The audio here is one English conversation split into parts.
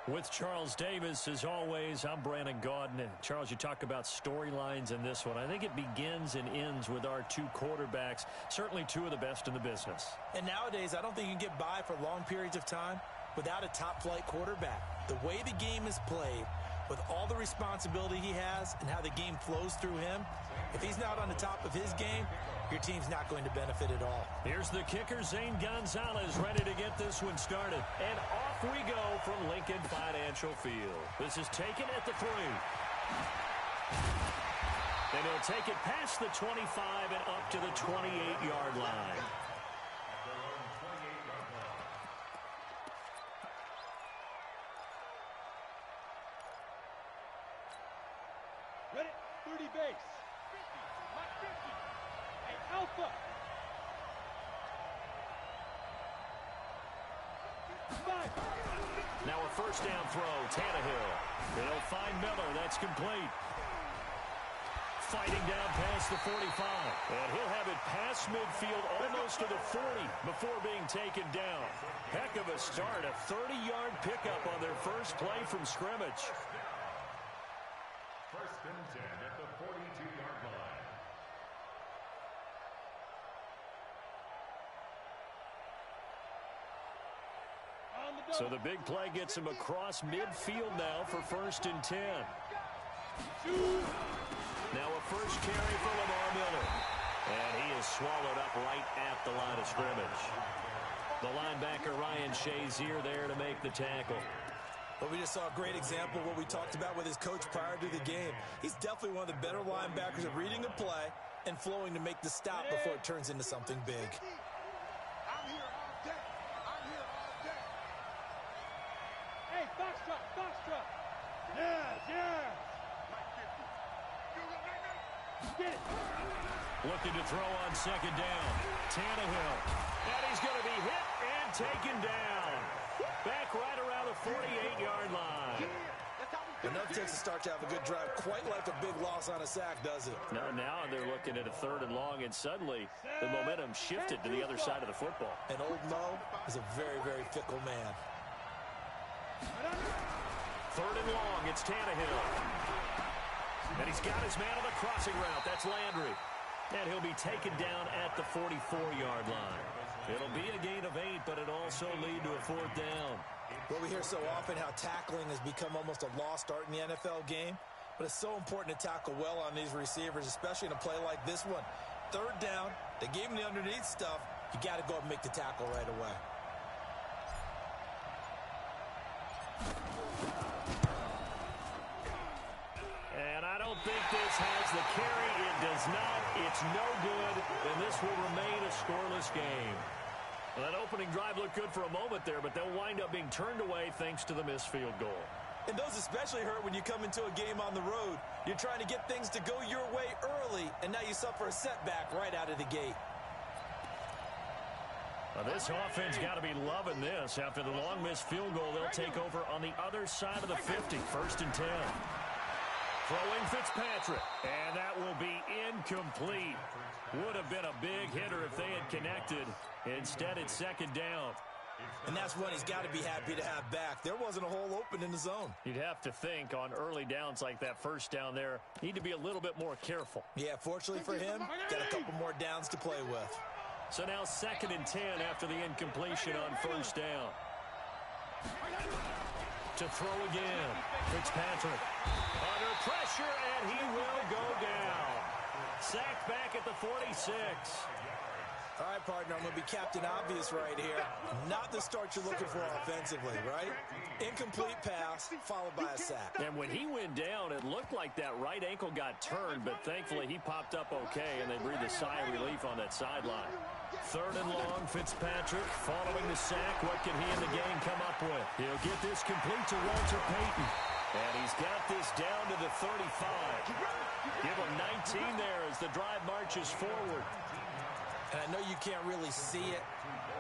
With Charles Davis, as always, I'm Brandon Gaudin. And Charles, you talk about storylines in this one. I think it begins and ends with our two quarterbacks, certainly two of the best in the business. And nowadays, I don't think you can get by for long periods of time without a top-flight quarterback. The way the game is played, with all the responsibility he has and how the game flows through him, if he's not on the top of his game, your team's not going to benefit at all. Here's the kicker, Zane Gonzalez, ready to get this one started. And off we go from Lincoln Financial Field. This is taken at the 3. And he'll take it past the 25 and up to the 28-yard line. Ready, 30 base. 50, Mike 50. Hey, Alpha. 5. Now a first down throw, Tannehill. They'll find Miller. That's complete. Fighting down past the 45. And he'll have it past midfield almost to the 40 before being taken down. Heck of a start. A 30-yard pickup on their first play from scrimmage. First and 10 at the 42-yard line. So the big play gets him across midfield now for first and 10. Now a first carry for Lamar Miller. And he is swallowed up right at the line of scrimmage. The linebacker Ryan Shazier there to make the tackle. But we just saw a great example of what we talked about with his coach prior to the game. He's definitely one of the better linebackers at reading a play and flowing to make the stop before it turns into something big. I'm here all day. I'm here all day. Hey, box truck, box truck. Yes, yes. Get it. Looking to throw on second down. Tannehill. And he's going to be hit and taken down. Back right around the 48-yard line. Enough takes to start to have a good drive. Quite like a big loss on a sack, does it? Now they're looking at a 3rd and long, and suddenly the momentum shifted to the other side of the football. And old Mo is a very, very fickle man. 3rd and long, it's Tannehill. And he's got his man on the crossing route. That's Landry. And he'll be taken down at the 44-yard line. It'll be a gain of 8, but it'll also lead to a 4th down. Well, we hear so often how tackling has become almost a lost art in the NFL game. But it's so important to tackle well on these receivers, especially in a play like this one. 3rd down, they gave him the underneath stuff. You got to go up and make the tackle right away. And I don't think this has the carry. It does not. It's no good. And this will remain a scoreless game. Well, that opening drive looked good for a moment there, but they'll wind up being turned away thanks to the missed field goal. And those especially hurt when you come into a game on the road. You're trying to get things to go your way early, and now you suffer a setback right out of the gate. Well, this offense got to be loving this. After the long missed field goal, they'll take over on the other side of the 50, 1st and 10. Throwing Fitzpatrick, and that will be incomplete. Would have been a big hitter if they had connected. Instead, it's 2nd down. And that's one he's got to be happy to have back. There wasn't a hole open in the zone. You'd have to think on early downs like that first down there, need to be a little bit more careful. Yeah, fortunately for him, got a couple more downs to play with. So now 2nd and 10 after the incompletion on 1st down. To throw again, Fitzpatrick. Under pressure, and he will go down. Sacked back at the 46. All right, partner, I'm going to be Captain Obvious right here. Not the start you're looking for offensively, right? Incomplete pass, followed by a sack. And when he went down, it looked like that right ankle got turned, but thankfully he popped up okay, and they breathed a sigh of relief on that sideline. 3rd and long, Fitzpatrick following the sack. What can he and the gang come up with? He'll get this complete to Walter Payton. And he's got this down to the 35. Give him 19 there as the drive marches forward. And I know you can't really see it,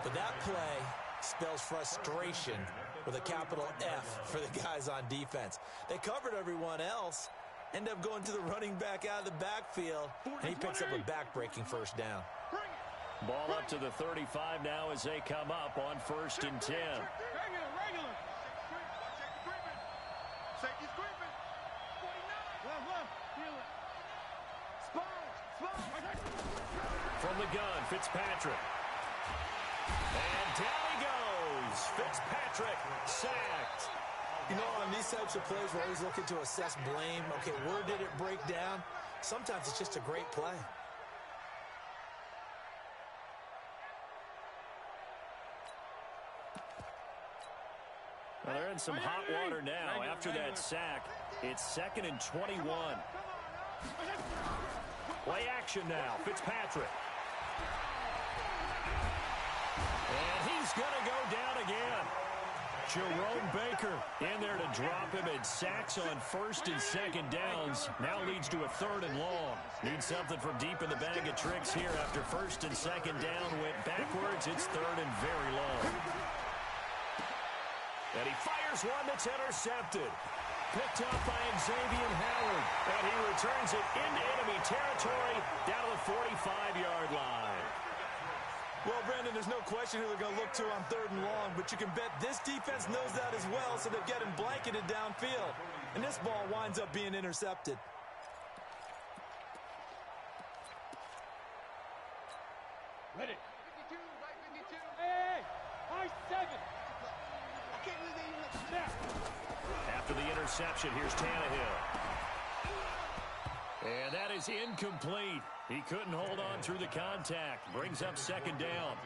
but that play spells frustration with a capital F for the guys on defense. They covered everyone else, end up going to the running back out of the backfield, and he picks up a back-breaking 1st down. Ball up to the 35 now as they come up on 1st and 10. Safety's creeping. 49. Left. Feel it. Spot. From the gun, Fitzpatrick. And down he goes. Fitzpatrick sacked. You know, on these types of plays, we're always looking to assess blame. Okay, where did it break down? Sometimes it's just a great play. Well, they're in some hot water now. After that sack, it's 2nd and 21. Play action now. Fitzpatrick. And he's going to go down again. Jerome Baker in there to drop him, and sacks on 1st and 2nd downs. Now leads to a 3rd and long. Needs something from deep in the bag of tricks here after 1st and 2nd down went backwards. It's 3rd and very long. And he fires one that's intercepted. Picked up by Xavier Howard. And he returns it into enemy territory down to the 45-yard line. Well, Brandon, there's no question who they're going to look to on 3rd and long, but you can bet this defense knows that as well, so they're getting blanketed downfield. And this ball winds up being intercepted. Ready. 52, right 52. Hey, high 7. I can't believe they even let you snap. After the interception, here's Tannehill. And that is incomplete. He couldn't hold on through the contact. Brings up 2nd down.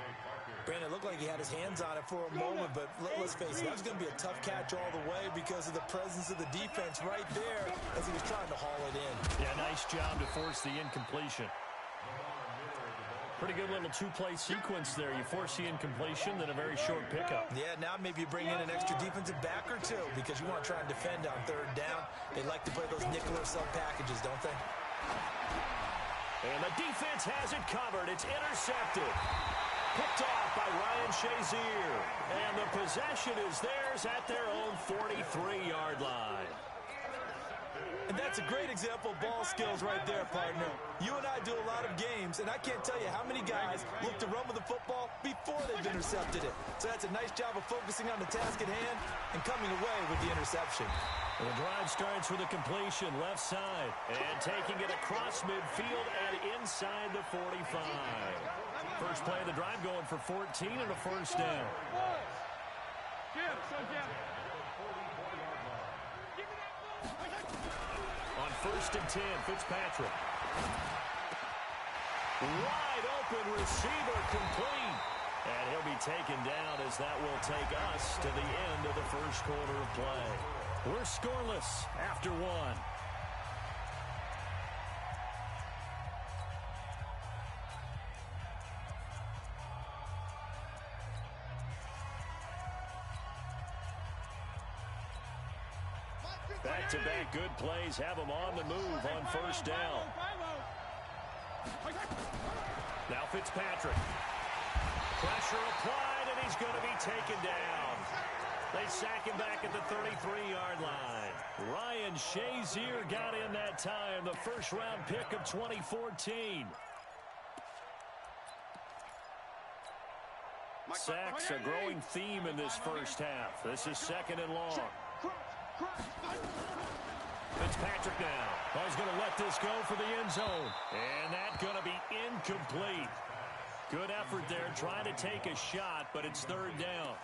Brandon, it looked like he had his hands on it for a moment, but let's face it, that was going to be a tough catch all the way because of the presence of the defense right there as he was trying to haul it in. Yeah, nice job to force the incompletion. Pretty good little two-play sequence there. You force the incompletion, then a very short pickup. Yeah, now maybe you bring in an extra defensive back or two because you want to try and defend on 3rd down. They like to play those nickel or sub packages, don't they? And the defense has it covered. It's intercepted. Picked off by Ryan Shazier. And the possession is theirs at their own 43-yard line. And that's a great example of ball skills right there, partner. You and I do a lot of games, and I can't tell you how many guys look to run with the football before they've intercepted it. So that's a nice job of focusing on the task at hand and coming away with the interception. And the drive starts with a completion left side. And taking it across midfield and inside the 45. First play of the drive going for 14 and a 1st down. On 1st and 10, Fitzpatrick. Wide open receiver complete. And he'll be taken down as that will take us to the end of the 1st quarter of play. We're scoreless after 1. Back-to-back good plays have them on the move on 1st down. Now Fitzpatrick. Pressure applied, and he's going to be taken down. They sack him back at the 33-yard line. Ryan Shazier got in that time, the 1st-round pick of 2014. Sacks a growing theme in this 1st half. This is 2nd and long. Fitzpatrick now. Oh, he's going to let this go for the end zone. And that's going to be incomplete. Good effort there, trying to take a shot, but it's 3rd down.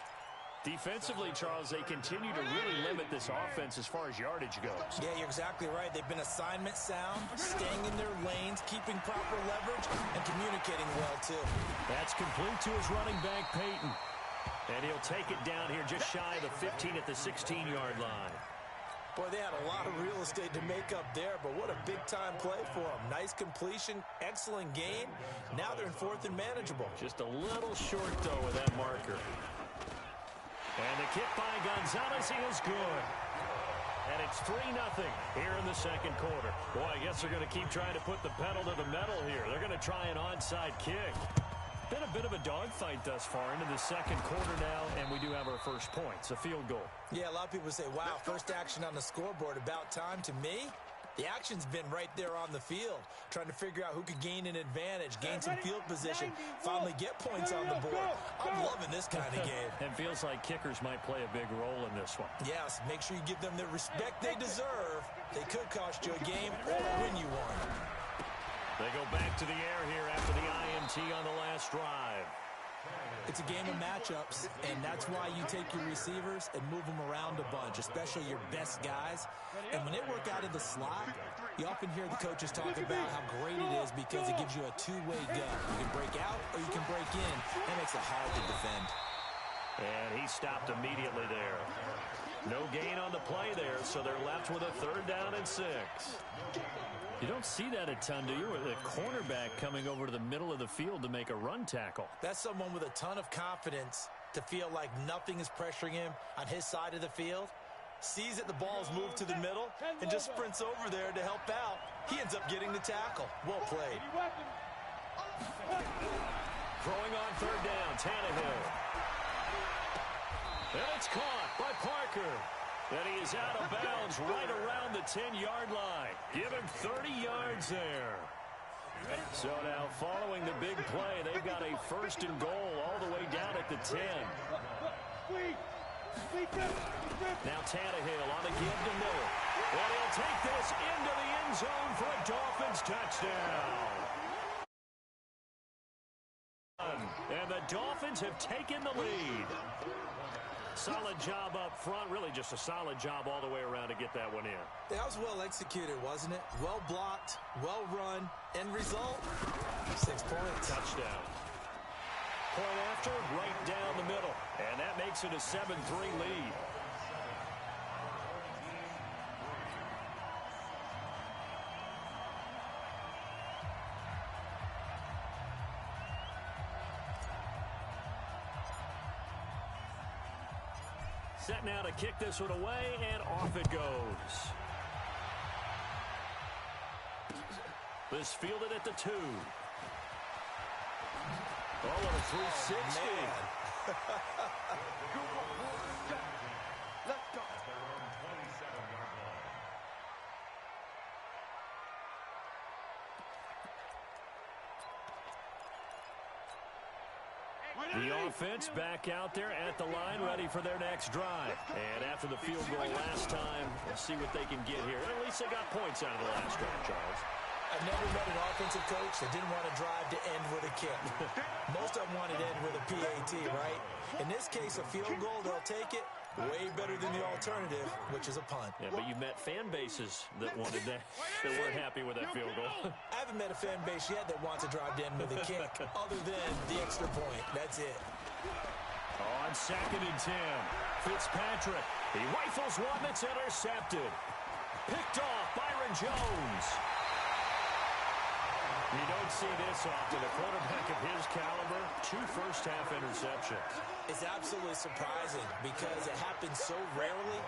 Defensively, Charles, they continue to really limit this offense as far as yardage goes. Yeah, you're exactly right. They've been assignment sound, staying in their lanes, keeping proper leverage, and communicating well, too. That's complete to his running back, Peyton. And he'll take it down here just shy of the 15 at the 16-yard line. Boy, they had a lot of real estate to make up there, but what a big-time play for them. Nice completion, excellent gain. Now they're in 4th and manageable. Just a little short, though, with that marker. And the kick by Gonzalez is good. And it's 3-0 here in the 2nd quarter. Boy, I guess they're going to keep trying to put the pedal to the metal here. They're going to try an onside kick. Been a bit of a dogfight thus far into the 2nd quarter now, and we do have our 1st points, a field goal. Yeah, a lot of people say, wow, first action on the scoreboard, about time. To me, the action's been right there on the field, trying to figure out who could gain an advantage, gain some field position, finally get points on the board. I'm loving this kind of game. And feels like kickers might play a big role in this one. Yes, make sure you give them the respect they deserve. They could cost you a game or win you one. They go back to the air here after the INT on the last drive. It's a game of matchups, and that's why you take your receivers and move them around a bunch, especially your best guys. And when they work out of the slot, you often hear the coaches talk about how great it is because it gives you a two-way go. You can break out or you can break in. That makes it hard to defend. And he stopped immediately there. No gain on the play there, so they're left with a 3rd down and 6. You don't see that a ton, do you? With a cornerback coming over to the middle of the field to make a run tackle. That's someone with a ton of confidence to feel like nothing is pressuring him on his side of the field. Sees that the ball's moved to the middle and just sprints over there to help out. He ends up getting the tackle. Well played. Throwing on 3rd down, Tannehill. And it's caught by Parker. And he is out of bounds right around the 10-yard line. Give him 30 yards there. So now following the big play, they've got a 1st and goal all the way down at the 10. Now Tannehill on the give to Miller. And he'll take this into the end zone for a Dolphins touchdown. And the Dolphins have taken the lead. Solid job up front. Really just a solid job all the way around to get that one in. That was well executed, wasn't it? Well blocked, well run. End result, 6 points. Touchdown. Point after, right down the middle. And that makes it a 7-3 lead. Set now to kick this one away, and off it goes. This fielded at the 2. Oh, and a 360. Let's go. The offense back out there at the line, ready for their next drive. And after the field goal last time, we'll see what they can get here. At least they got points out of the last drive, Charles. I've never met an offensive coach that didn't want to drive to end with a kick. Most of them wanted to end with a PAT, right? In this case, a field goal, they'll take it. Way better than the alternative, which is a punt. Yeah, but you met fan bases that wanted that, that weren't happy with that field goal. I haven't met a fan base yet that wants to drive to end with a kick, other than the extra point. That's it. On 2nd and 10, Fitzpatrick. He rifles one that's intercepted. Picked off, Byron Jones. You don't see this often. A quarterback of his caliber, 2 first-half interceptions. It's absolutely surprising because it happens so rarely.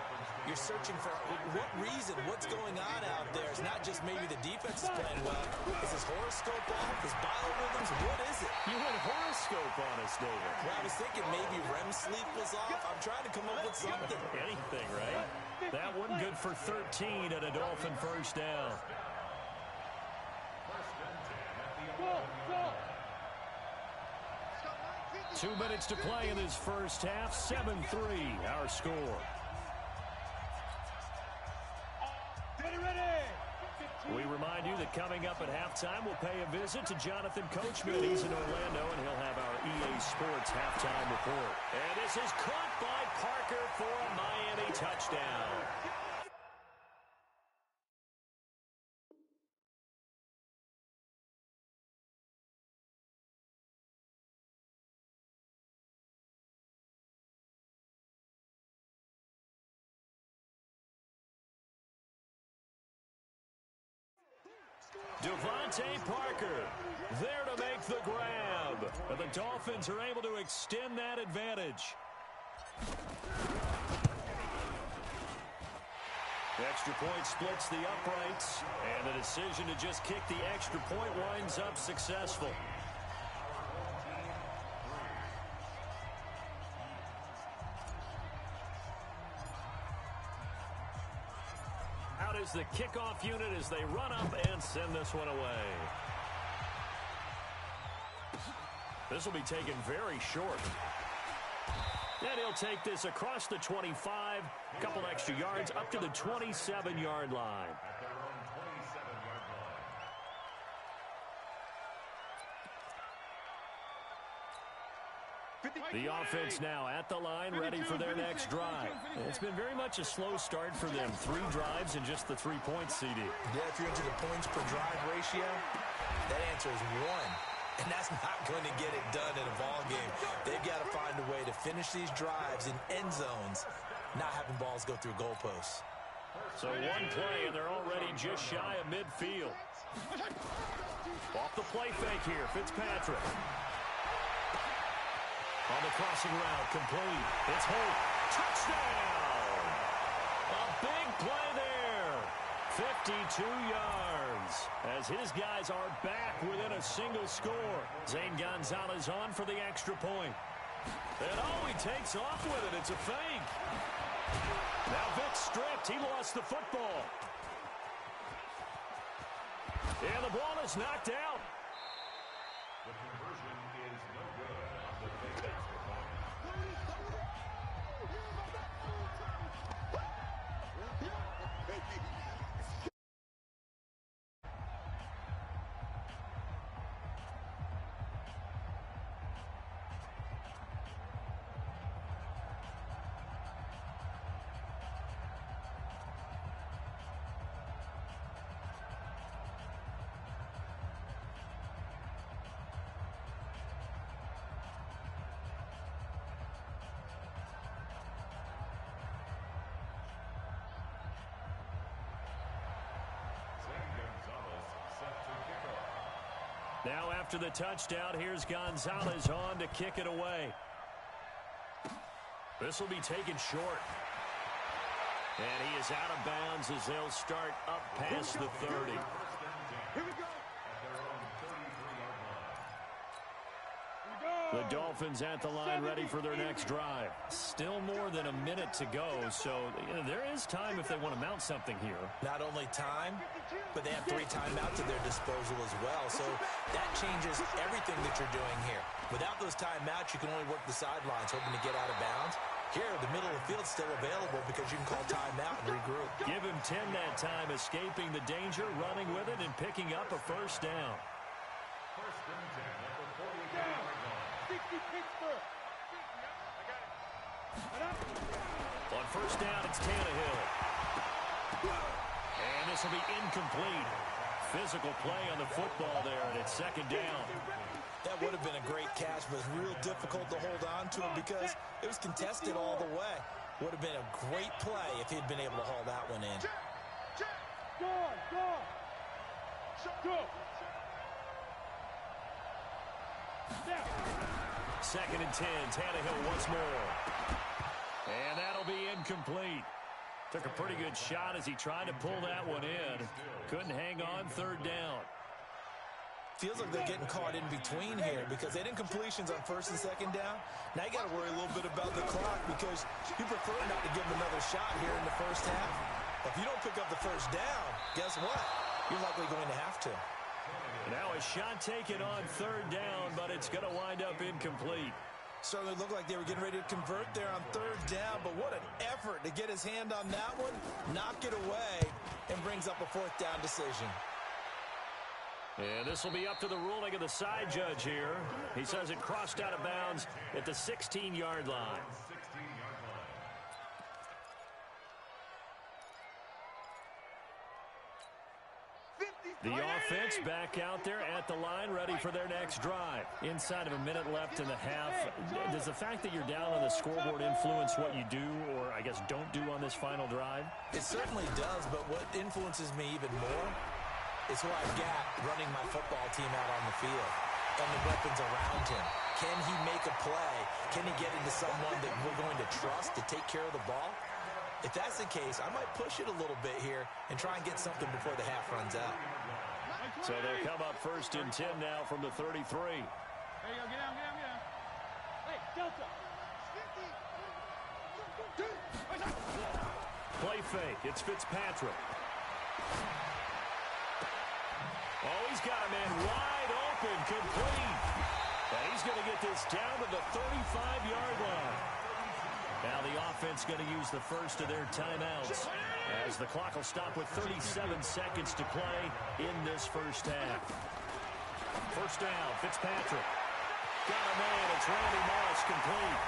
You're searching for what reason, what's going on out there. It's not just maybe the defense is playing well. Is his horoscope off? His biorhythms? What is it? You went horoscope on us, David. Well, I was thinking maybe REM sleep was off. I'm trying to come up with something. Anything, right? That one good for 13 and a Dolphin 1st down. 2 minutes to play in this first half. 7-3, our score. We remind you that coming up at halftime, we'll pay a visit to Jonathan Coachman. He's in Orlando, and he'll have our EA Sports halftime report. And this is caught by Parker for a Miami touchdown. Devontae Parker there to make the grab. And the Dolphins are able to extend that advantage. The extra point splits the uprights, and the decision to just kick the extra point winds up successful. Is the kickoff unit as they run up and send this one away. This will be taken very short. And he'll take this across the 25, a couple extra yards up to the 27-yard line. At their own 27-yard line. The offense now at the line, ready for their next drive. It's been very much a slow start for them. 3 drives and just the 3 points, CD. Yeah, if you're into the points per drive ratio, that answer is 1. And that's not going to get it done in a ball game. They've got to find a way to finish these drives in end zones, not having balls go through goalposts. So 1 play, and they're already just shy of midfield. Off the play fake here, Fitzpatrick. On the crossing route, complete. It's Holt. Touchdown! A big play there. 52 yards as his guys are back within a single score. Zane Gonzalez on for the extra point. And he takes off with it. It's a fake. Now Vic stripped. He lost the football. And the ball is knocked out. The conversion is no good on the fake extra point. Now after the touchdown, here's Gonzalez on to kick it away. This will be taken short. And he is out of bounds as they'll start up past the 30. Here we go. The Dolphins at the line ready for their next drive. Still more than a minute to go, so there is time if they want to mount something here. Not only time, but they have 3 timeouts at their disposal as well. So that changes everything that you're doing here. Without those timeouts, you can only work the sidelines, hoping to get out of bounds. Here, the middle of the field's still available because you can call timeout and regroup. Give him 10 that time, escaping the danger, running with it, and picking up a first down. First and 10 at the 40-yard line. 60 Pittsburgh. On first down, it's Tannehill. And this will be incomplete. Physical play on the football there, and it's second down. That would have been a great catch, but it's real difficult to hold on to it because it was contested all the way. Would have been a great play if he'd been able to haul that one in. Go. Second and 10, Tannehill once more. And that'll be incomplete. Took a pretty good shot as he tried to pull that one in. Couldn't hang on, third down. Feels like they're getting caught in between here because they didn't completions on first and second down. Now you got to worry a little bit about the clock because you prefer not to give them another shot here in the first half. If you don't pick up the first down, guess what? You're likely going to have to. Now a shot taken on third down, but it's going to wind up incomplete. Certainly looked like they were getting ready to convert there on third down, but what an effort to get his hand on that one, knock it away, and brings up a fourth down decision. And this will be up to the ruling of the side judge here. He says it crossed out of bounds at the 16-yard line. The offense back out there at the line, ready for their next drive. Inside of a minute left in the half. Does the fact that you're down on the scoreboard influence what you do, or I guess don't do on this final drive? It certainly does, but what influences me even more is who I've got running my football team out on the field and the weapons around him. Can he make a play? Can he get into someone that we're going to trust to take care of the ball? If that's the case, I might push it a little bit here and try and get something before the half runs out. So they'll come up first and 10 now from the 33. There you go, get down. Hey, Delta. Play fake, it's Fitzpatrick. Oh, he's got a man wide open, complete. And he's going to get this down to the 35-yard line. offense going to use the first of their timeouts, as the clock will stop with 37 seconds to play in this first half. First down, Fitzpatrick. Got a man. It's Randy Moss, complete.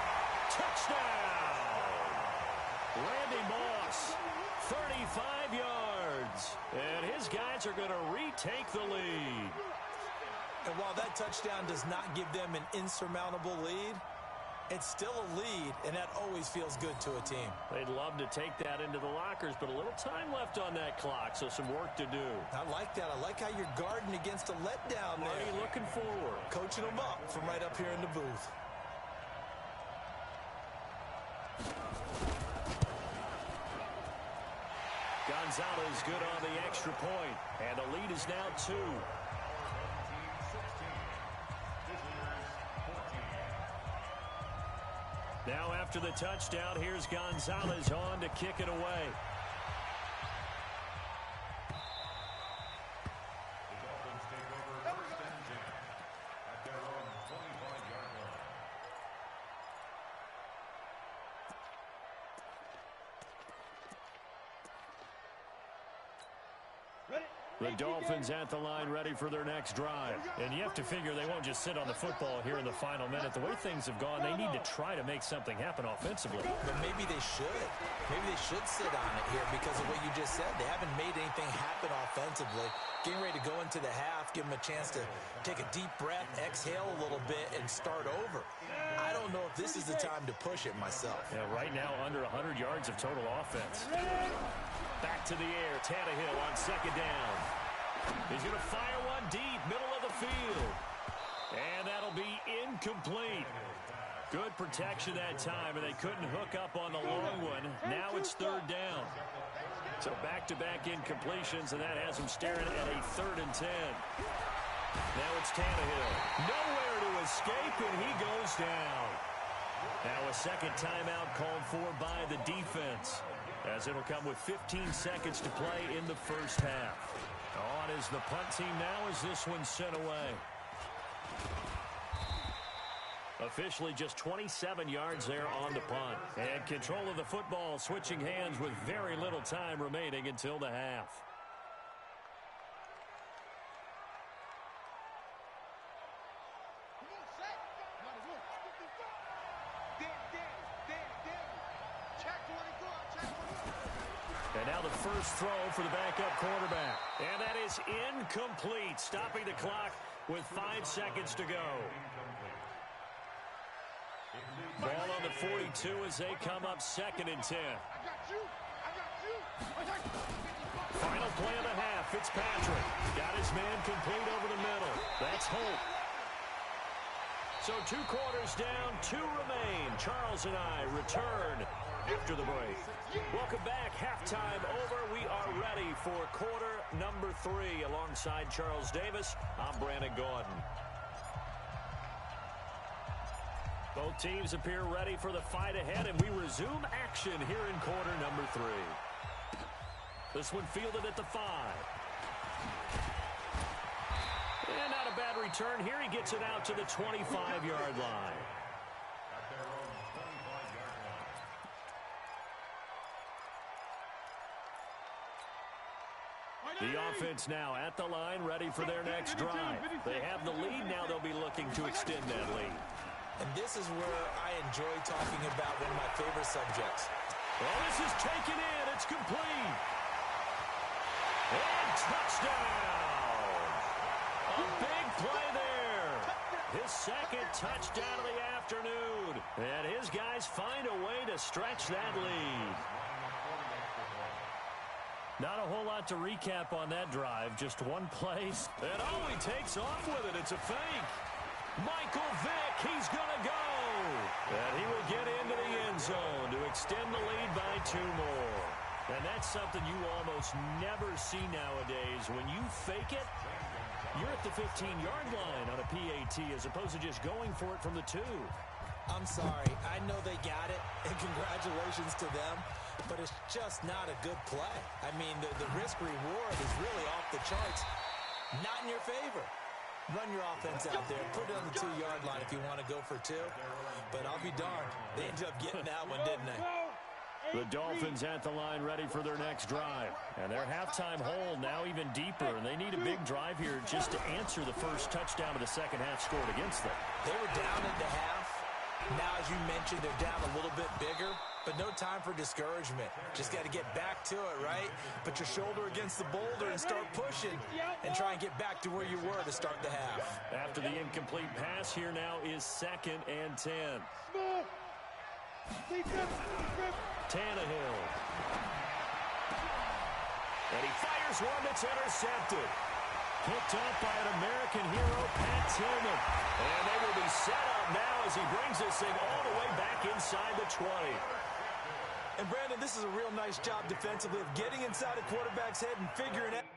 Touchdown! Randy Moss, 35 yards. And his guys are going to retake the lead. And while that touchdown does not give them an insurmountable lead, it's still a lead, and that always feels good to a team. They'd love to take that into the lockers, but a little time left on that clock, so some work to do. I like that. I like how you're guarding against a letdown there. Marty looking forward. Coaching them up from right up here in the booth. Gonzalez good on the extra point, and the lead is now 2. Now after the touchdown, here's Gonzalez on to kick it away. The Dolphins take over first and 10 at their own 25-yard line. The Dolphins at the line ready for their next drive. And you have to figure they won't just sit on the football here in the final minute. The way things have gone, they need to try to make something happen offensively. But maybe they should. Maybe they should sit on it here because of what you just said. They haven't made anything happen offensively. Getting ready to go into the half, give them a chance to take a deep breath, exhale a little bit, and start over. I don't know if this is the time to push it myself. Yeah, right now under 100 yards of total offense. Back to the air, Tannehill on second down. He's going to fire one deep, middle of the field. And that'll be incomplete. Good protection that time, and they couldn't hook up on the long one. Now it's third down. So back-to-back incompletions, and that has them staring at a 3rd and 10. Now it's Tannehill. Nowhere to escape, and he goes down. Now a second timeout called for by the defense, as it'll come with 15 seconds to play in the first half. On is the punt team now as this one's sent away. Officially just 27 yards there on the punt. And control of the football switching hands with very little time remaining until the half. And now the first throw for the backup quarterback. And that is incomplete, stopping the clock with 5 seconds to go. Ball on the 42 as they come up 2nd and 10. Final play of the half. Fitzpatrick got his man complete over the middle. That's Hope. So 2 quarters down, 2 remain. Charles and I return after the break. Welcome back. Halftime over. We are ready for quarter number 3. Alongside Charles Davis, I'm Brandon Gaudin. Both teams appear ready for the fight ahead, and we resume action here in quarter number 3. This one fielded at the 5. And not a bad return here. He gets it out to the 25-yard line. The offense now at the line, ready for their next drive. They have the lead. Now they'll be looking to extend that lead. And this is where I enjoy talking about one of my favorite subjects. Well, this is taken in. It's complete. And touchdown. A big play there. His 2nd touchdown of the afternoon. And his guys find a way to stretch that lead. Not a whole lot to recap on that drive. Just one play. And oh, he takes off with it. It's a fake. Michael Vick, he's going to go. And he will get into the end zone to extend the lead by 2 more. And that's something you almost never see nowadays. When you fake it, you're at the 15-yard line on a PAT as opposed to just going for it from the 2. I'm sorry. I know they got it, and congratulations to them, but it's just not a good play. I mean, the risk-reward is really off the charts. Not in your favor. Run your offense out there. Put it on the 2-yard line if you want to go for 2. But I'll be darned. They ended up getting that one, didn't they? The Dolphins at the line ready for their next drive. And their halftime hole now even deeper, and they need a big drive here just to answer the first touchdown of the second half scored against them. They were down into half. Now, as you mentioned, they're down a little bit bigger, but no time for discouragement. Just got to get back to it, right? Put your shoulder against the boulder and start pushing and try and get back to where you were to start the half. After the incomplete pass, here now is 2nd and 10. Tannehill. And he fires one that's intercepted. Picked up by an American hero, Pat Tillman. And they will be set up now as he brings this thing all the way back inside the 20. And, Brandon, this is a real nice job defensively of getting inside a quarterback's head and figuring out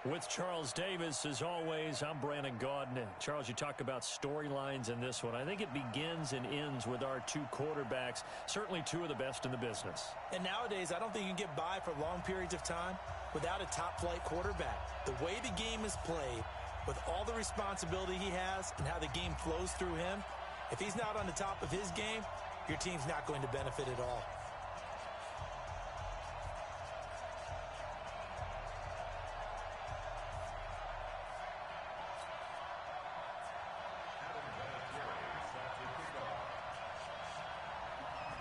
With Charles Davis, as always, I'm Brandon Gaudin. Charles, you talk about storylines in this one. I think it begins and ends with our two quarterbacks, certainly two of the best in the business. And nowadays, I don't think you can get by for long periods of time without a top-flight quarterback. The way the game is played, with all the responsibility he has and how the game flows through him, if he's not on the top of his game, your team's not going to benefit at all.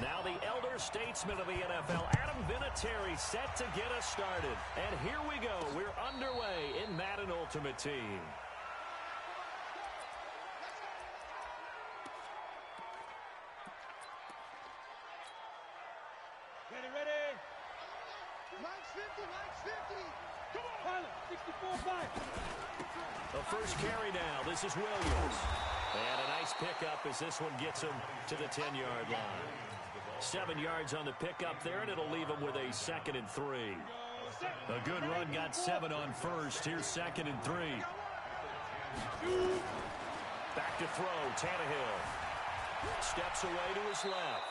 Now the elder statesman of the NFL, Adam Vinatieri, set to get us started. And here we go. We're underway in Madden Ultimate Team. Ready. Mike's 50. Come on. Pilot, 64-5. The first carry now. This is Williams. And a nice pickup as this one gets him to the 10-yard line. 7 yards on the pickup there, and it'll leave him with a 2nd and 3. A good run got 7 on first. Here's 2nd and 3. Back to throw, Tannehill. Steps away to his left.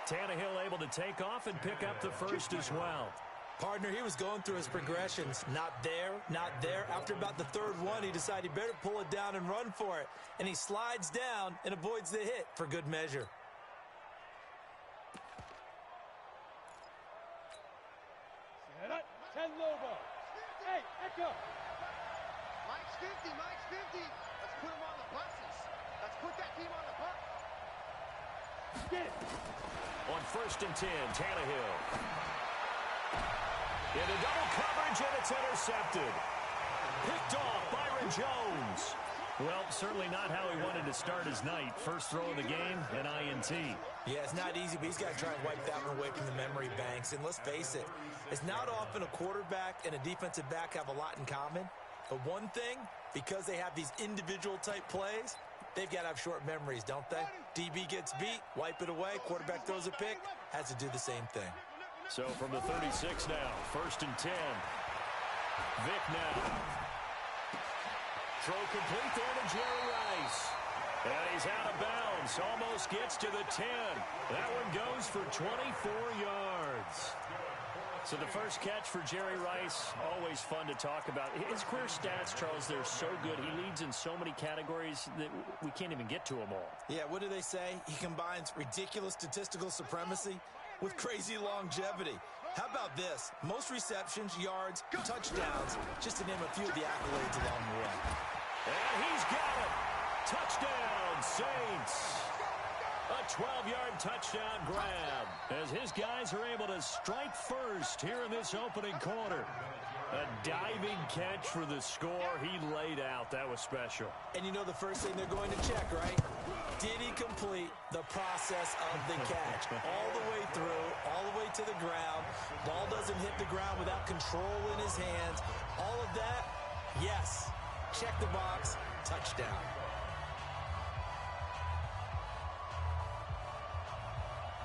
Tannehill able to take off and pick up the first as well. Partner, he was going through his progressions. Not there, not there. After about the third one, he decided he better pull it down and run for it. And he slides down and avoids the hit for good measure. Set up. 10 Lobo. Hey, Echo. Mike's 50. Let's put him on the buses. Let's put that team on the bus. Get it. On 1st and 10, Tannehill. Into double coverage, and it's intercepted. Picked off, Byron Jones. Well, certainly not how he wanted to start his night. First throw of the game, an INT. Yeah, it's not easy, but he's got to try and wipe that one away from the memory banks. And let's face it, it's not often a quarterback and a defensive back have a lot in common. But one thing, because they have these individual type plays, they've got to have short memories, don't they? DB gets beat, wipe it away, quarterback throws a pick, has to do the same thing. So from the 36 now, 1st and 10. Vic now. Throw complete there to Jerry Rice. And he's out of bounds. Almost gets to the 10. That one goes for 24 yards. So the first catch for Jerry Rice, always fun to talk about. His career stats, Charles, they're so good. He leads in so many categories that we can't even get to them all. Yeah, what do they say? He combines ridiculous statistical supremacy with crazy longevity. How about this? Most receptions, yards, touchdowns, just to name a few of the accolades along the way. And he's got it. Touchdown, Saints. A 12-yard touchdown grab as his guys are able to strike first here in this opening quarter. A diving catch for the score. He laid out. That was special. And you know the first thing they're going to check, right? Did he complete the process of the catch? All the way through, all the way to the ground. Ball doesn't hit the ground without control in his hands. All of that, yes. Check the box. Touchdown.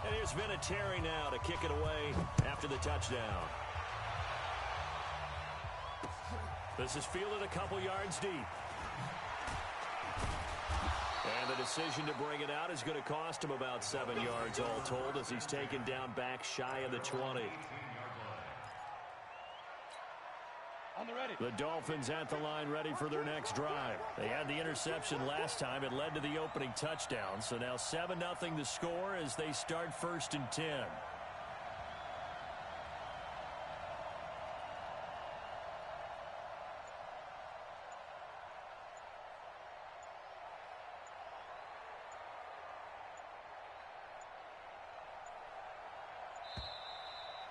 And here's Vinatieri now to kick it away after the touchdown. This is fielded a couple yards deep. And the decision to bring it out is going to cost him about 7 yards all told as he's taken down back shy of the 20. On the ready. The Dolphins at the line ready for their next drive. They had the interception last time. It led to the opening touchdown. So now 7-0 the score as they start 1st and 10.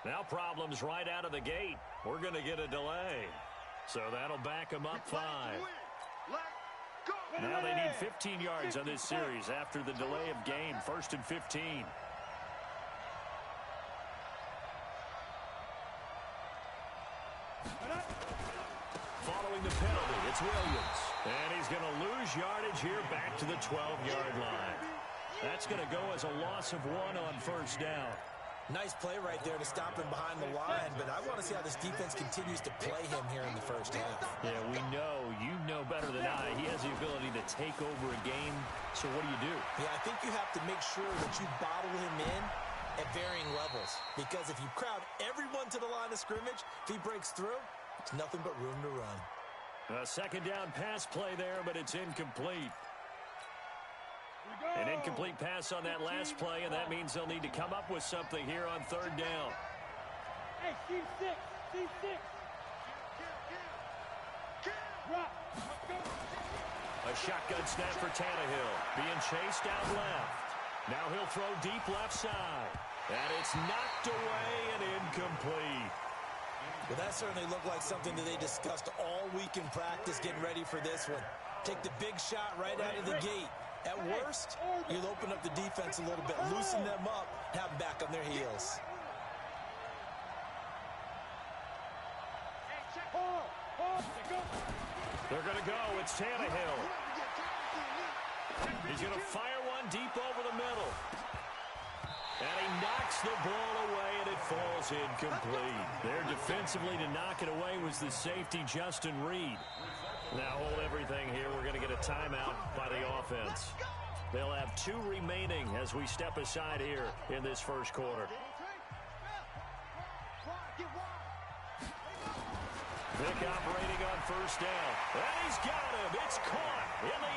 Now problems right out of the gate. We're going to get a delay. So that'll back them up 5. Now they need 15 yards on this series after the delay of game. 1st and 15. Following the penalty, it's Williams. And he's going to lose yardage here back to the 12-yard line. That's going to go as a loss of 1 on 1st down. Nice play right there to stop him behind the line, but I want to see how this defense continues to play him here in the first half. Yeah, we know, you know better than I, he has the ability to take over a game, so what do? Yeah, I think you have to make sure that you bottle him in at varying levels, because if you crowd everyone to the line of scrimmage, if he breaks through, it's nothing but room to run. A second down pass play there, but it's incomplete. An incomplete pass on that last play, and that means they'll need to come up with something here on third down. Hey, C6, C6. Drop. A shotgun snap for Tannehill. Being chased out left. Now he'll throw deep left side. And it's knocked away and incomplete. Well, that certainly looked like something that they discussed all week in practice getting ready for this one. Take the big shot right out of the gate. At worst, you'll open up the defense a little bit, loosen them up, have them back on their heels. They're going to go. It's Tannehill. He's going to fire one deep over the middle. And he knocks the ball away, and it falls incomplete. There defensively to knock it away was the safety, Justin Reed. Now hold everything here. We're going to get a timeout by the offense. They'll have 2 remaining as we step aside here in this first quarter. Vick operating on first down. And he's got him. It's caught in the